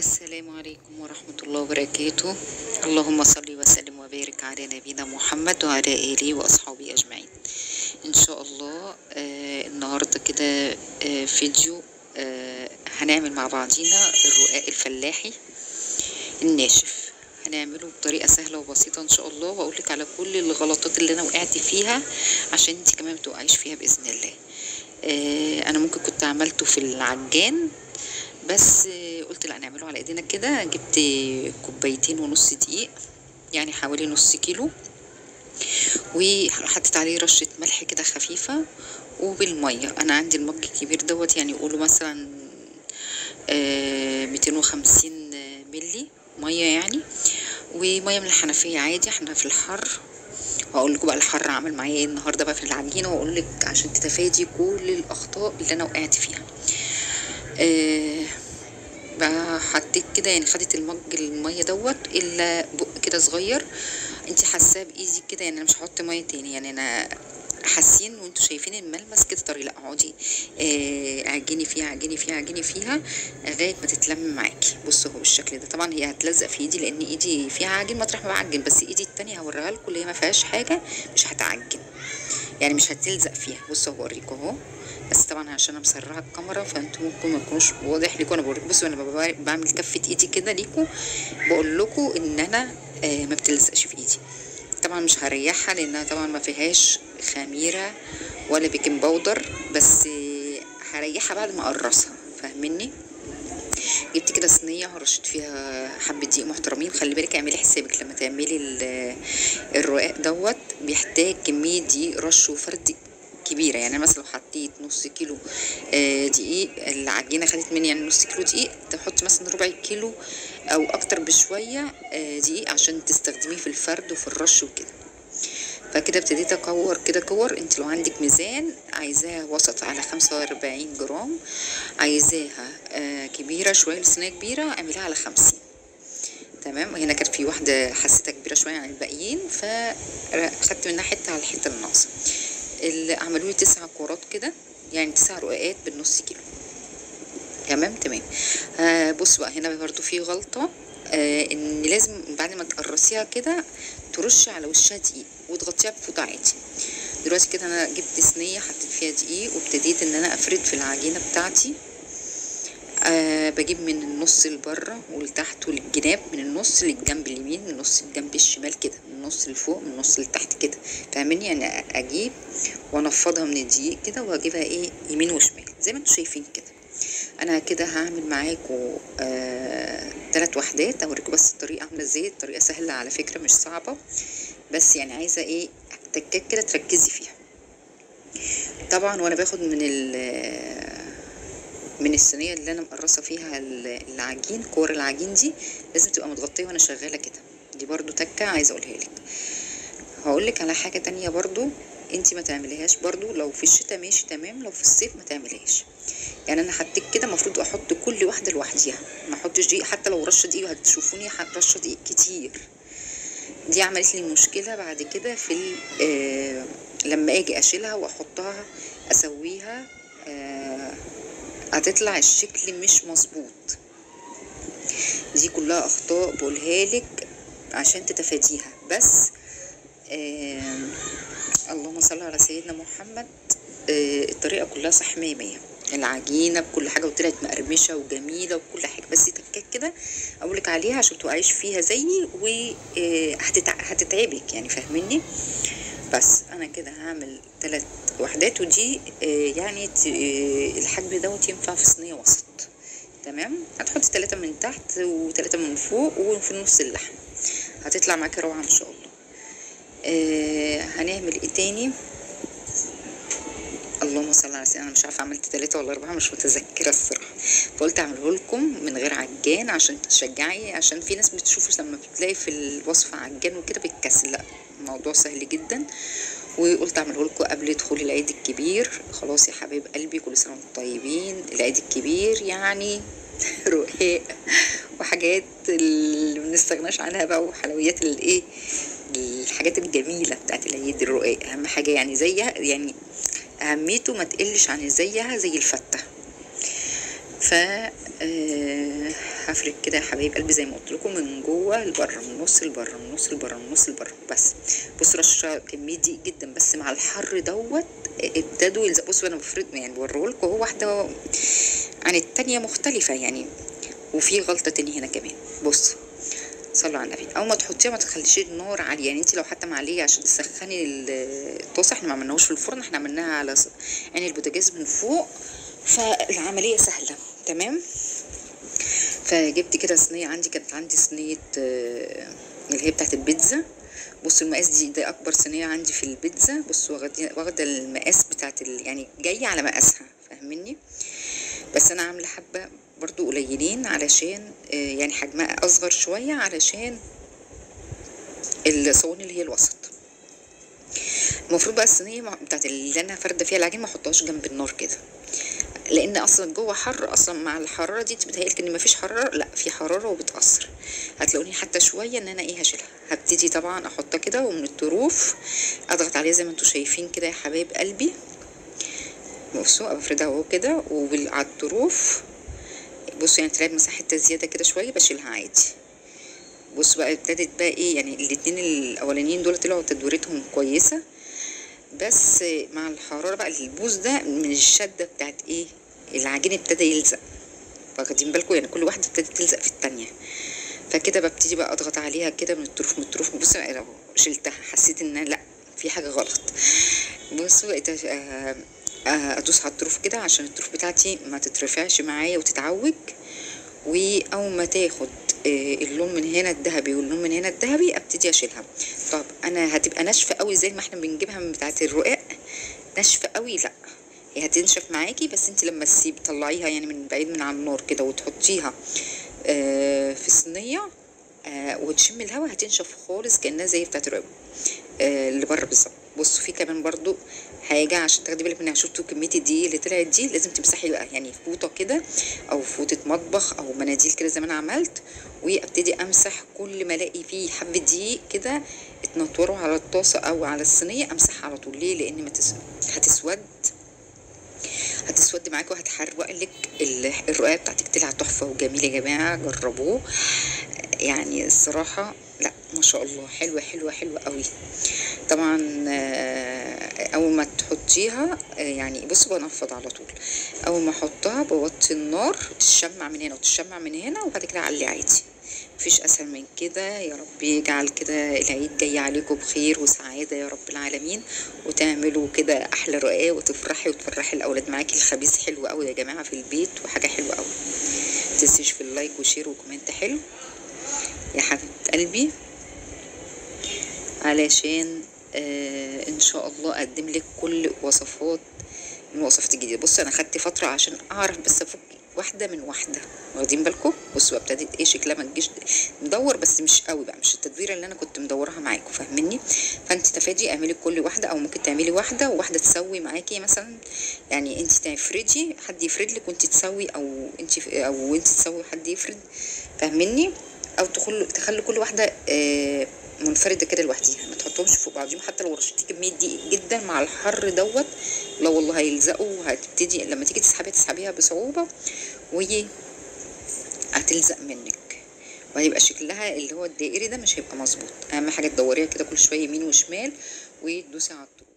السلام عليكم ورحمة الله وبركاته. اللهم صل وسلم وبارك على نبينا محمد وعلى آله وأصحابه أجمعين. إن شاء الله النهاردة كده فيديو هنعمل مع بعضينا الرقاق الفلاحي الناشف. هنعمله بطريقة سهلة وبسيطة إن شاء الله، وأقولك على كل الغلطات اللي أنا وقعت فيها عشان انتي كمان متوقعيش فيها بإذن الله. أنا ممكن كنت عملته في العجان، بس قلت لا نعمله على ايدينا كده. جبت 2.5 كوب دقيق، يعني حوالي نص كيلو، وحطيت عليه رشة ملح كده خفيفة وبالمية. انا عندي المج الكبير دوت، يعني يقولوا مثلا 250 ملي مية يعني، ومية من الحنفية عادي. احنا في الحر، وهقول لكم بقى الحر عمل معايا ايه النهارده بقى في العجينه، واقول لك عشان تتفادي كل الاخطاء اللي انا وقعت فيها. بقى حطيت كده، يعني خدت المج الميه دوت الا بق كده صغير، انت حاساه بايدي كده، يعني انا مش هحط ميه تاني، يعني انا حاسين وانتوا شايفين الملمس كده طري. لا اقعدي عجني فيها عجني فيها عجني فيها لغايه ما تتلم معاكي. بصوا اهو بالشكل ده. طبعا هي هتلزق في ايدي لان ايدي فيها عجين مطرح ما بعجن، بس ايدي التانية هوريها لكم اللي هي ما فيهاش حاجه، مش هتعجن يعني، مش هتلزق فيها. بصوا هوريكم اهو، بس طبعا عشان انا مسرعه الكاميرا فانتوا ممكن ما تكونوش واضح لكم انا بوريكم. بصوا انا بعمل كفه ايدي كده ليكم، بقول لكم ان انا ما بتلزقش في ايدي. طبعا مش هريحها لانها طبعا ما فيهاش خميره ولا بيكنج باودر، بس هريحها بعد ما اقرصها، فاهميني؟ جبت كده صينيه ورشيت فيها حبه دقيق محترمين. خلي بالك اعملي حسابك لما تعملي الرقاق دوت، بيحتاج كميه دقيق رش وفرد كبيره. يعني مثلا لو حطيت نص كيلو دقيق، العجينه خدت مني يعني نص كيلو دقيق، تحط مثلا ربع كيلو او اكتر بشويه دقيق عشان تستخدميه في الفرد وفي الرش وكده. فكده ابتديت اكور كده كور. انت لو عندك ميزان عايزاها وسط على 45 جرام، عايزاها كبيره شويه، الصينيه كبيره اعمليها على 50. تمام. وهنا كانت في واحده حسيتها كبيره شويه عن الباقيين، فاخدت منها حته على الحته الناقصه. اللي عملوا لي 9 كورات كده، يعني 9 رقاقات بالنص كيلو. تمام. بص بقى هنا برضو في غلطه، ان لازم بعد ما تقرصيها كده ترشي على وشها دقيق وتغطيها بفوطه عادي. دلوقتي كده انا جبت صينيه حطيت فيها دقيق، وابتديت ان انا افرد في العجينه بتاعتي. بجيب من النص لبره ولتحت وللجناب، من النص للجنب اليمين، من النص للجنب الشمال كده، من النص لفوق، من النص لتحت كده، فاهميني؟ يعني اجيب وانفضها من الدقيق كده، واجيبها ايه يمين وشمال زي ما انتوا شايفين كده. انا كده هعمل معاكم 3 وحدات، اوريكم بس الطريقه عامله ازاي. الطريقه سهله على فكره، مش صعبه، بس يعني عايزه ايه تكات كده تركزي فيها. طبعا وانا باخد من الصينيه اللي انا مقرصه فيها العجين، كور العجين دي لازم تبقى متغطيه وانا شغاله كده. دي برضو تكه عايزه اقولها لك. هقولك على حاجه تانية برضو، انتي ما تعمليهاش برضو لو في الشتاء ماشي تمام، لو في الصيف ما تعمليهاش. يعني انا حطيت كده، المفروض احط كل واحده لوحديها، ما احطش دقيق، حتى لو رشه دقيق هتشوفوني رشه دقيق كتير. دي عملت لي مشكله بعد كده في لما اجي اشيلها واحطها اسويها، هتطلع الشكل مش مظبوط. دي كلها اخطاء بقولها لك عشان تتفاديها. بس اللهم صل على سيدنا محمد. الطريقه كلها صح 100 العجينه بكل حاجه، وطلعت مقرمشه وجميله وكل حاجه، بس تكات كده اقولك عليها عشان توقعيش فيها زيي وهتتعبك يعني، فاهميني؟ بس انا كده هعمل 3 وحدات، ودي يعني الحجم دوت ينفع في صينيه وسط. تمام. هتحطي 3 من تحت و3 من فوق، وفي النص اللحم، هتطلع معاكي روعه ان شاء الله. هنعمل ايه تاني؟ اللهم صل على سيدنا. انا مش عارفه عملت 3 ولا 4، مش متذكره الصراحه، فقلت اعمله لكم من غير عجان عشان تشجعي، عشان في ناس بتشوفه لما بتلاقي في الوصفه عجان وكده بتكسل. لا، الموضوع سهل جدا، وقلت اعمله لكم قبل دخول العيد الكبير. خلاص يا حبايب قلبي، كل سنه وانتم طيبين. العيد الكبير يعني رقاق وحاجات اللي منستغناش عنها بقى، وحلويات الايه، الحاجات الجميله بتاعت العيد. الرقاق اهم حاجه يعني، زيها يعني اهميته ما تقلش عن زيها زي الفته. ف هفرد كده يا حبايب قلبي زي ما قلت لكم من جوه لبره، من النص لبره، من النص لبره، من النص لبره. بس بصوا رشه كميه دي جدا، بس مع الحر دوت ابتدوا يلزق. بصوا انا بفرد يعني بوريهولكم اهو، واحده عن التانيه مختلفه يعني. وفي غلطه تاني هنا كمان، بصوا صلوا على النبي، اول ما تحطيها ما تخليش النار عاليه، يعني انت لو حتى معليه عشان تسخني الطاسه، احنا ما عملناهوش في الفرن، احنا عملناها على يعني البوتاجاز من فوق، فالعمليه سهله تمام. فجبت كده صينيه، كانت عندي صينيه اللي هي بتاعت البيتزا. بصوا المقاس ده اكبر صينيه عندي في البيتزا. بصوا واخده المقاس بتاعت يعني جايه على مقاسها، فاهميني؟ بس انا عامله حبه برضو قليلين علشان يعني حجمها اصغر شويه، علشان الصواني اللي هي الوسط. المفروض بقى الصينيه بتاعت اللي انا فارده فيها العجين ما احطهاش جنب النار كده، لان اصلا جوه حر، اصلا مع الحراره دي تبتهيألك ان مفيش حراره، لا في حراره وبتاثر. هتلاقوني حتى شويه ان انا هشيلها. هبتدي طبعا احطها كده، ومن الطروف اضغط عليها زي ما انتم شايفين كده يا حبايب قلبي. بصوا بفردها اهو كده، وعلى الطروف بصوا يعني طلعت مساحتها زياده كده شويه بشيلها عادي. بصوا بقى ابتدت بقى ايه، يعني الاتنين الاولانيين دول طلعوا تدويرتهم كويسه، بس مع الحراره بقى البوز ده من الشده بتاعت ايه، العجين ابتدى يلزق، واخدين بالكم؟ يعني كل واحده ابتدت تلزق في التانيه. فكده ببتدي بقى اضغط عليها كده من الطروف، من الطروف. بصوا اهو شلتها، حسيت ان لا في حاجه غلط. بصوا بقيت ادوس على الطروف كده عشان الطروف بتاعتي ما تترفعش معايا وتتعوج. واول ما تاخد اللون من هنا الذهبي واللون من هنا الذهبي ابتدي اشيلها. طب انا هتبقى ناشفه قوي زي ما احنا بنجيبها من بتاعه الرقاق؟ ناشفه قوي لا، هي هتنشف معاكي، بس انت لما تسيبي طلعيها يعني من بعيد من على النار كده وتحطيها في صينيه وتشمي الهواء، هتنشف خالص كانها زي بتاعه الرقاق اللي بره بالظبط. بصوا في كمان برضو حاجه عشان تاخدي بالك منها، شفتوا كميه الدقيق اللي طلعت دي؟ لازم تمسحي بقى يعني فوطه كده او فوطه مطبخ او مناديل كده زي ما انا عملت، وابتدي امسح كل ما الاقي فيه حبه دقيق كده اتنطوروا على الطاسه او على الصينيه، امسحها على طول. ليه؟ لان هتسود معاكي وهتحرق لك الرقايه بتاعتك. طلع تحفه وجميل يا جماعه، جربوه يعني الصراحه. لا ما شاء الله، حلوه حلوه حلوه قوي. طبعا اول ما تحطيها يعني بصوا بنفض على طول. اول ما احطها بوطي النار، تشمع من هنا وتشمع من هنا، وبعد كده اعلي عادي. مفيش اسهل من كده. يا رب يجعل كده العيد جاي عليكم بخير وسعاده يا رب العالمين، وتعملوا كده احلى رقاق وتفرحي وتفرحي الاولاد معاكي. الخبيث حلو قوي يا جماعه في البيت، وحاجه حلوه قوي. متنسيش في اللايك وشير وكومنت حلو يا حبيبه قلبي، علشان ان شاء الله اقدم لك كل وصفات من الوصفات الجديده. بصوا انا خدت فتره عشان اعرف بس افك واحده من واحده، واخدين بالكم؟ بصوا ابتدت ايه شكلها ما تجيش مدور، بس مش قوي بقى، مش التدويره اللي انا كنت مدورها معاكم، فاهميني؟ فانت تفادي اعملي كل واحده، او ممكن تعملي واحده وواحده تسوي معاكي مثلا. يعني انت تفردي حد يفرد لك وانت تسوي، او انت تسوي حد يفرد، فاهميني؟ او تخلي كل واحده منفرده كده لوحديها، ما تحطهمش فوق بعضهم. حتى لو رشتي كميه دقيق جدا مع الحر دوت، لا والله هيلزقوا، وهتبتدي لما تيجي تسحبيها بصعوبه، وهي هتلزق منك، وهيبقى شكلها اللي هو الدائري ده مش هيبقى مظبوط. اهم حاجه تدوريها كده كل شويه يمين وشمال، وتدوسي على الطول.